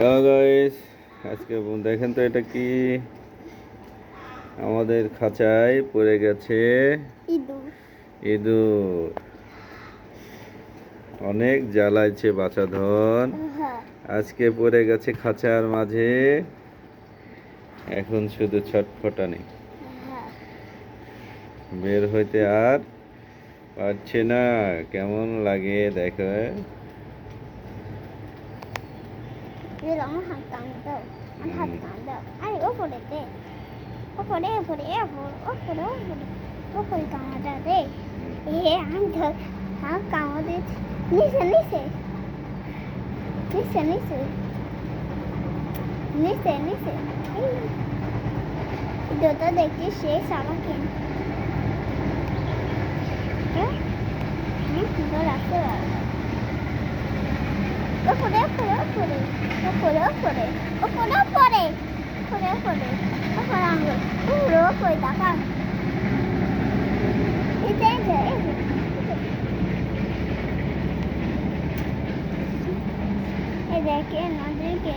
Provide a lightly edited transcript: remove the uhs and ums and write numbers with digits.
Hello guys, আজকে দেখেন তো এটা কি আমাদের খাঁচায় পড়ে গেছে ইঁদুর। অনেক জ্বালাইছে বাছাধন, আজকে পড়ে গেছে খাঁচার মাঝে। এখন শুধু ছটফটানি, বের হইতে আর পারছে না। কেমন লাগে দেখো। আমার হাত টান দাও, আমার হাত টান দাও। আরে ওপরে দে, ওপরে ওপরে ওপরে ওপরে ওপরে ওপরে কামড়া দে। আমি তো কামড় দিচ্ছি। নিচে নিচে নিচে নিচে নিচে নিচে যত দেখছি শেষ আমাকে রাখতে পারবো। ওপরে ওপরে ওপরে ওপরে ওপরে ওপরে ওপরে ওপরে ওপরে ওপরে আঙুল পুরো ওপরে দেখা এই দেখে নদীকে